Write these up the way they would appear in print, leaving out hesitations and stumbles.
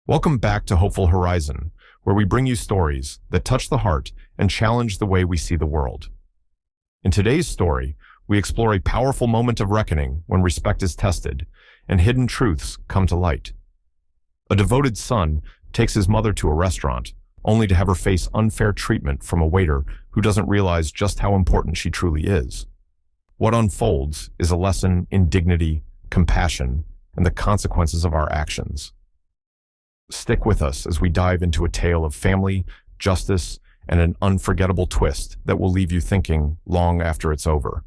Welcome back to Hopeful Horizon, where we bring you stories that touch the heart and challenge the way we see the world. In today's story, we explore a powerful moment of reckoning when respect is tested and hidden truths come to light. A devoted son takes his mother to a restaurant, only to have her face unfair treatment from a waiter who doesn't realize just how important she truly is. What unfolds is a lesson in dignity, compassion, and the consequences of our actions. Stick with us as we dive into a tale of family, justice, and an unforgettable twist that will leave you thinking long after it's over.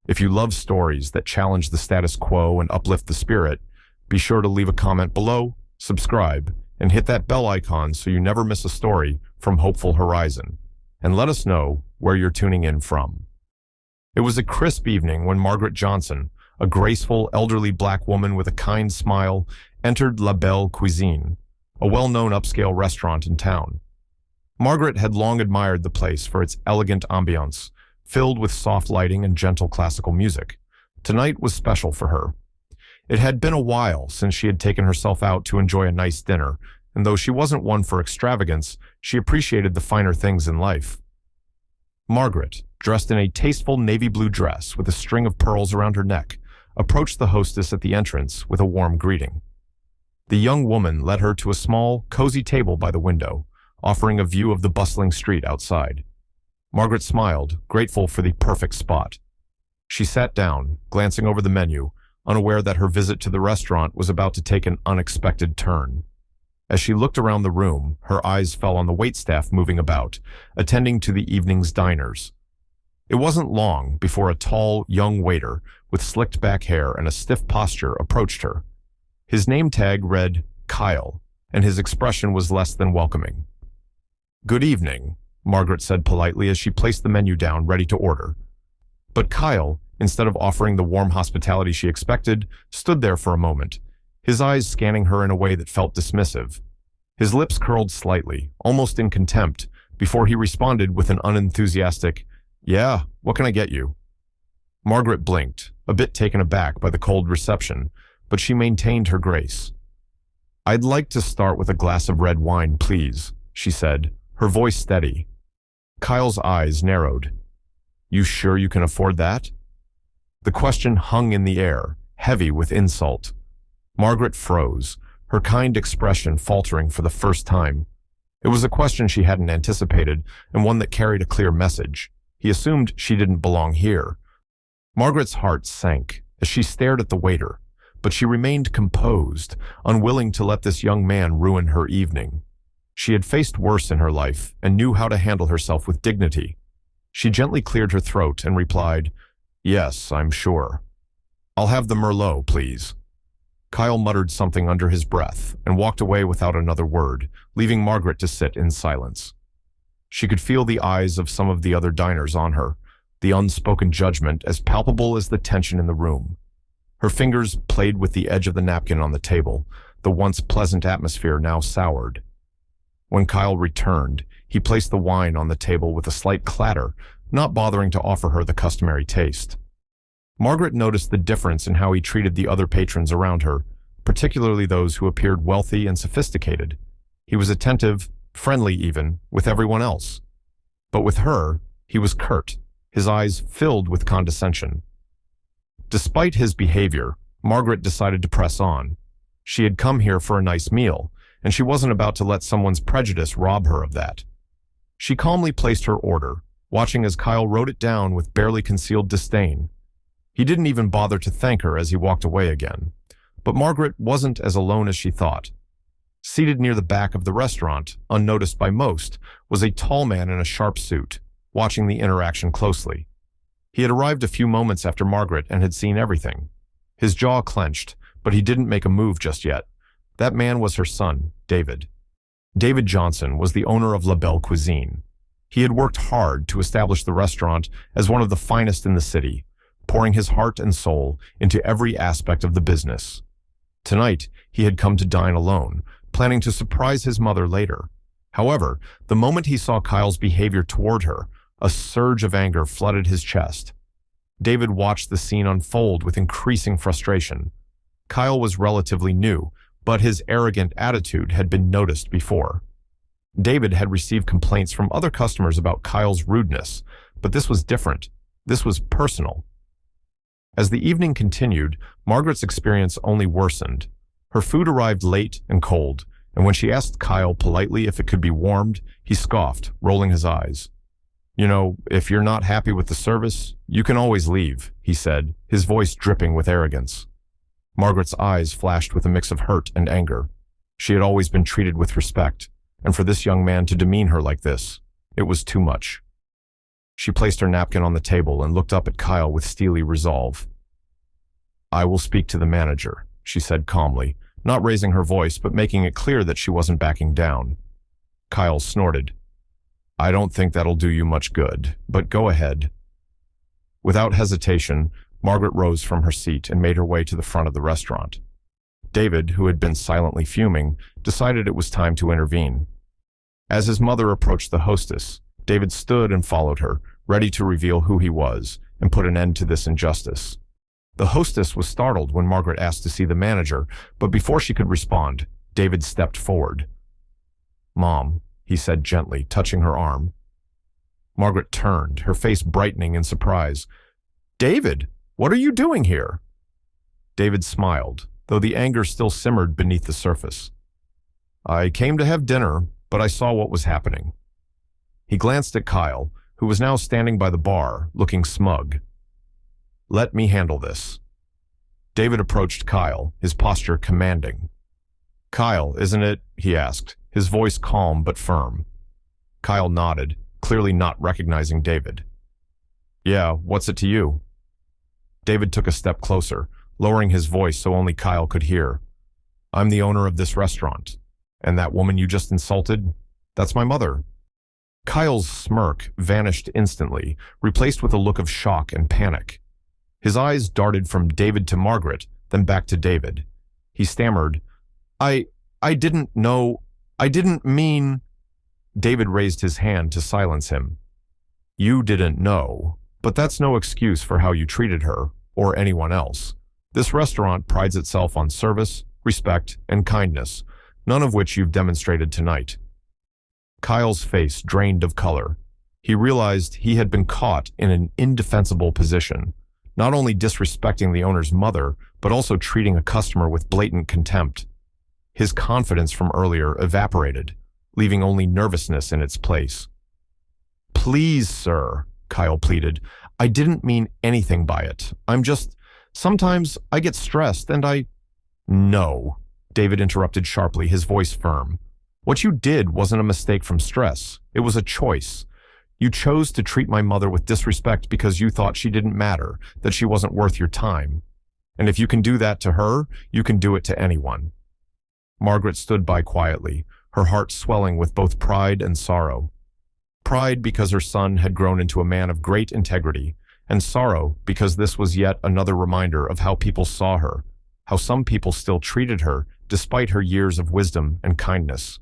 If you love stories that challenge the status quo and uplift the spirit, be sure to leave a comment below, subscribe, and hit that bell icon so you never miss a story from Hopeful Horizon. And let us know where you're tuning in from. It was a crisp evening when Margaret Johnson, a graceful, elderly black woman with a kind smile, entered La Belle Cuisine, a well-known upscale restaurant in town. Margaret had long admired the place for its elegant ambiance, filled with soft lighting and gentle classical music. Tonight was special for her. It had been a while since she had taken herself out to enjoy a nice dinner, and though she wasn't one for extravagance, she appreciated the finer things in life. Margaret, dressed in a tasteful navy blue dress with a string of pearls around her neck, approached the hostess at the entrance with a warm greeting. The young woman led her to a small, cozy table by the window, offering a view of the bustling street outside. Margaret smiled, grateful for the perfect spot. She sat down, glancing over the menu, unaware that her visit to the restaurant was about to take an unexpected turn. As she looked around the room, her eyes fell on the waitstaff moving about, attending to the evening's diners. It wasn't long before a tall, young waiter with slicked back hair and a stiff posture approached her. His name tag read Kyle, and his expression was less than welcoming. "Good evening," Margaret said politely as she placed the menu down, ready to order. But Kyle, instead of offering the warm hospitality she expected, stood there for a moment, his eyes scanning her in a way that felt dismissive. His lips curled slightly, almost in contempt, before he responded with an unenthusiastic, "Yeah, what can I get you?" Margaret blinked, a bit taken aback by the cold reception, but she maintained her grace. "I'd like to start with a glass of red wine, please," she said, her voice steady. Kyle's eyes narrowed. "You sure you can afford that?" The question hung in the air, heavy with insult. Margaret froze, her kind expression faltering for the first time. It was a question she hadn't anticipated, and one that carried a clear message. He assumed she didn't belong here. Margaret's heart sank as she stared at the waiter, but she remained composed, unwilling to let this young man ruin her evening. She had faced worse in her life and knew how to handle herself with dignity. She gently cleared her throat and replied, "Yes, I'm sure. I'll have the Merlot, please." Kyle muttered something under his breath and walked away without another word, leaving Margaret to sit in silence. She could feel the eyes of some of the other diners on her, the unspoken judgment as palpable as the tension in the room. Her fingers played with the edge of the napkin on the table, the once pleasant atmosphere now soured. When Kyle returned, he placed the wine on the table with a slight clatter, not bothering to offer her the customary taste. Margaret noticed the difference in how he treated the other patrons around her, particularly those who appeared wealthy and sophisticated. He was attentive, friendly even, with everyone else. But with her, he was curt, his eyes filled with condescension. Despite his behavior, Margaret decided to press on. She had come here for a nice meal, and she wasn't about to let someone's prejudice rob her of that. She calmly placed her order, watching as Kyle wrote it down with barely concealed disdain. He didn't even bother to thank her as he walked away again. But Margaret wasn't as alone as she thought. Seated near the back of the restaurant, unnoticed by most, was a tall man in a sharp suit, watching the interaction closely. He had arrived a few moments after Margaret and had seen everything. His jaw clenched, but he didn't make a move just yet. That man was her son, David. David Johnson was the owner of La Belle Cuisine. He had worked hard to establish the restaurant as one of the finest in the city, pouring his heart and soul into every aspect of the business. Tonight, he had come to dine alone, planning to surprise his mother later. However, the moment he saw Kyle's behavior toward her, a surge of anger flooded his chest. David watched the scene unfold with increasing frustration. Kyle was relatively new, but his arrogant attitude had been noticed before. David had received complaints from other customers about Kyle's rudeness, but this was different. This was personal. As the evening continued, Margaret's experience only worsened. Her food arrived late and cold, and when she asked Kyle politely if it could be warmed, he scoffed, rolling his eyes. "You know, if you're not happy with the service, you can always leave," he said, his voice dripping with arrogance. Margaret's eyes flashed with a mix of hurt and anger. She had always been treated with respect, and for this young man to demean her like this, it was too much. She placed her napkin on the table and looked up at Kyle with steely resolve. "I will speak to the manager," she said calmly, not raising her voice but making it clear that she wasn't backing down. Kyle snorted. "I don't think that'll do you much good, but go ahead." Without hesitation, Margaret rose from her seat and made her way to the front of the restaurant. David, who had been silently fuming, decided it was time to intervene. As his mother approached the hostess, David stood and followed her, ready to reveal who he was and put an end to this injustice. The hostess was startled when Margaret asked to see the manager, but before she could respond, David stepped forward. "Mom," he said gently, touching her arm. Margaret turned, her face brightening in surprise. "David, what are you doing here?" David smiled, though the anger still simmered beneath the surface. "I came to have dinner, but I saw what was happening." He glanced at Kyle, who was now standing by the bar, looking smug. "Let me handle this." David approached Kyle, his posture commanding. "Kyle, isn't it?" he asked, his voice calm but firm. Kyle nodded, clearly not recognizing David. "Yeah, what's it to you?" David took a step closer, lowering his voice so only Kyle could hear. "I'm the owner of this restaurant, and that woman you just insulted, that's my mother." Kyle's smirk vanished instantly, replaced with a look of shock and panic. His eyes darted from David to Margaret, then back to David. He stammered, I didn't know, I didn't mean..." David raised his hand to silence him. "You didn't know, but that's no excuse for how you treated her, or anyone else. This restaurant prides itself on service, respect, and kindness, none of which you've demonstrated tonight." Kyle's face drained of color. He realized he had been caught in an indefensible position, not only disrespecting the owner's mother, but also treating a customer with blatant contempt. His confidence from earlier evaporated, leaving only nervousness in its place. "Please, sir," Kyle pleaded, "I didn't mean anything by it. Sometimes I get stressed and I..." "No," David interrupted sharply, his voice firm. "What you did wasn't a mistake from stress. It was a choice. You chose to treat my mother with disrespect because you thought she didn't matter, that she wasn't worth your time. And if you can do that to her, you can do it to anyone." Margaret stood by quietly, her heart swelling with both pride and sorrow. Pride because her son had grown into a man of great integrity, and sorrow because this was yet another reminder of how people saw her, how some people still treated her despite her years of wisdom and kindness.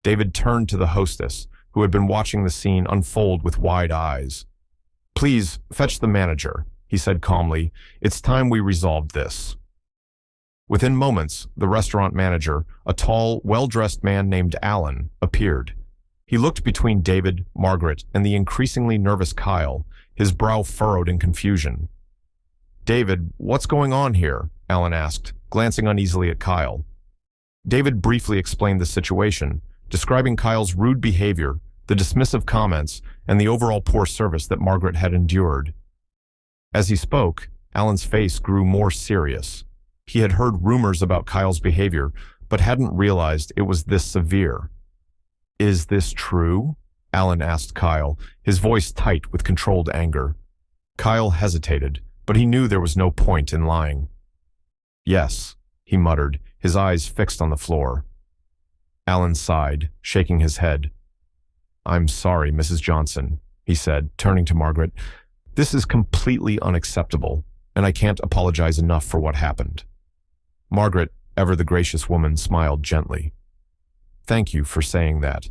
David turned to the hostess, who had been watching the scene unfold with wide eyes. "Please, fetch the manager," he said calmly. "It's time we resolved this." Within moments, the restaurant manager, a tall, well-dressed man named Alan, appeared. He looked between David, Margaret, and the increasingly nervous Kyle, his brow furrowed in confusion. "David, what's going on here?" Alan asked, glancing uneasily at Kyle. David briefly explained the situation, describing Kyle's rude behavior, the dismissive comments, and the overall poor service that Margaret had endured. As he spoke, Alan's face grew more serious. He had heard rumors about Kyle's behavior, but hadn't realized it was this severe. "Is this true?" Alan asked Kyle, his voice tight with controlled anger. Kyle hesitated, but he knew there was no point in lying. "Yes," he muttered, his eyes fixed on the floor. Alan sighed, shaking his head. "I'm sorry, Mrs. Johnson," he said, turning to Margaret. "This is completely unacceptable, and I can't apologize enough for what happened." Margaret, ever the gracious woman, smiled gently. "Thank you for saying that.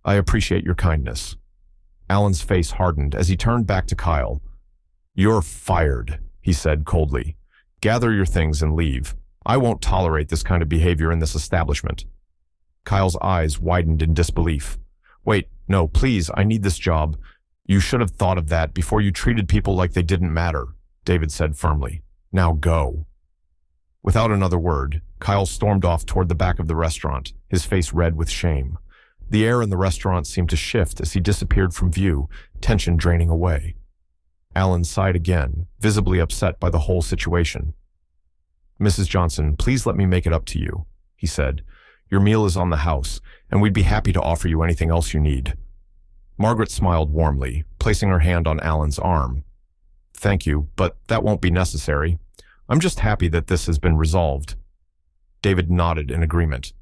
I appreciate your kindness." Alan's face hardened as he turned back to Kyle. "You're fired," he said coldly. "Gather your things and leave. I won't tolerate this kind of behavior in this establishment. Kyle's eyes widened in disbelief. Wait, no, please, I need this job. You should have thought of that before you treated people like they didn't matter, David said firmly. Now go. Without another word, Kyle stormed off toward the back of the restaurant, his face red with shame. The air in the restaurant seemed to shift as he disappeared from view, tension draining away. Alan sighed again, visibly upset by the whole situation. Mrs. Johnson, please let me make it up to you, he said. Your meal is on the house, and we'd be happy to offer you anything else you need. Margaret smiled warmly, placing her hand on Alan's arm. Thank you, but that won't be necessary. I'm just happy that this has been resolved. David nodded in agreement.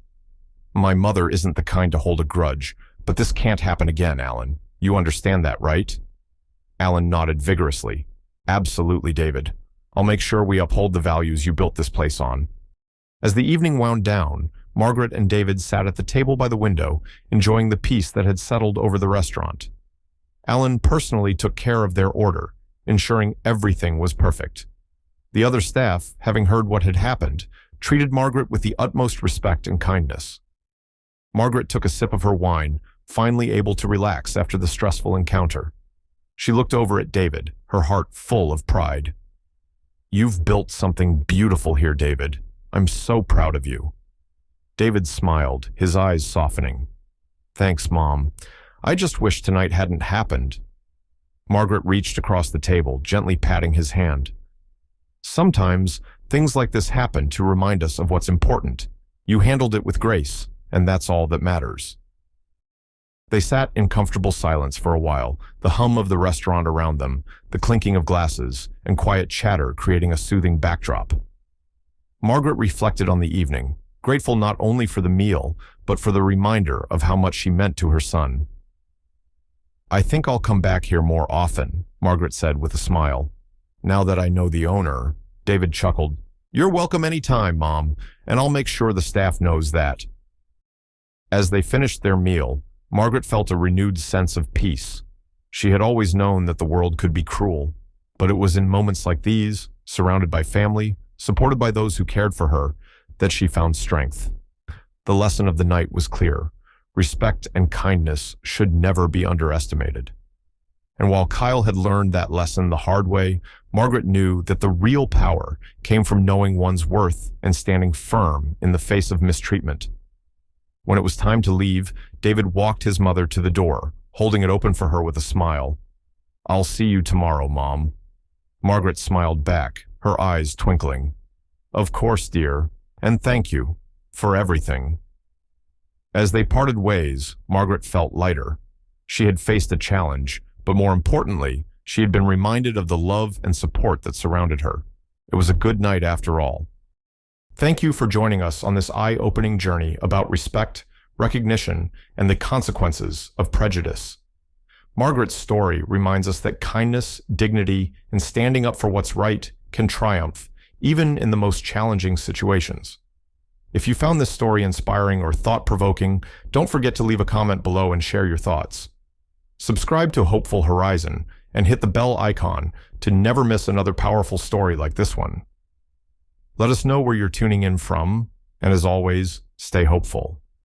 My mother isn't the kind to hold a grudge, but this can't happen again, Alan. You understand that, right? Alan nodded vigorously. Absolutely, David. I'll make sure we uphold the values you built this place on. As the evening wound down, Margaret and David sat at the table by the window, enjoying the peace that had settled over the restaurant. Alan personally took care of their order, ensuring everything was perfect. The other staff, having heard what had happened, treated Margaret with the utmost respect and kindness. Margaret took a sip of her wine, finally able to relax after the stressful encounter. She looked over at David, her heart full of pride. You've built something beautiful here, David. I'm so proud of you. David smiled, his eyes softening. Thanks, Mom. I just wish tonight hadn't happened. Margaret reached across the table, gently patting his hand. Sometimes, things like this happen to remind us of what's important. You handled it with grace, and that's all that matters. They sat in comfortable silence for a while, the hum of the restaurant around them, the clinking of glasses, and quiet chatter creating a soothing backdrop. Margaret reflected on the evening, grateful not only for the meal, but for the reminder of how much she meant to her son. I think I'll come back here more often, Margaret said with a smile. Now that I know the owner, David chuckled. You're welcome any time, Mom, and I'll make sure the staff knows that. As they finished their meal, Margaret felt a renewed sense of peace. She had always known that the world could be cruel, but it was in moments like these, surrounded by family, supported by those who cared for her, that she found strength. The lesson of the night was clear. Respect and kindness should never be underestimated. And while Kyle had learned that lesson the hard way, Margaret knew that the real power came from knowing one's worth and standing firm in the face of mistreatment. When it was time to leave, David walked his mother to the door, holding it open for her with a smile. I'll see you tomorrow, Mom. Margaret smiled back, her eyes twinkling. Of course, dear, and thank you for everything. As they parted ways, Margaret felt lighter. She had faced a challenge, but more importantly, she had been reminded of the love and support that surrounded her. It was a good night after all. Thank you for joining us on this eye-opening journey about respect, recognition, and the consequences of prejudice. Margaret's story reminds us that kindness, dignity, and standing up for what's right can triumph, even in the most challenging situations. If you found this story inspiring or thought-provoking, don't forget to leave a comment below and share your thoughts. Subscribe to Hopeful Horizon and hit the bell icon to never miss another powerful story like this one. Let us know where you're tuning in from, and as always, stay hopeful.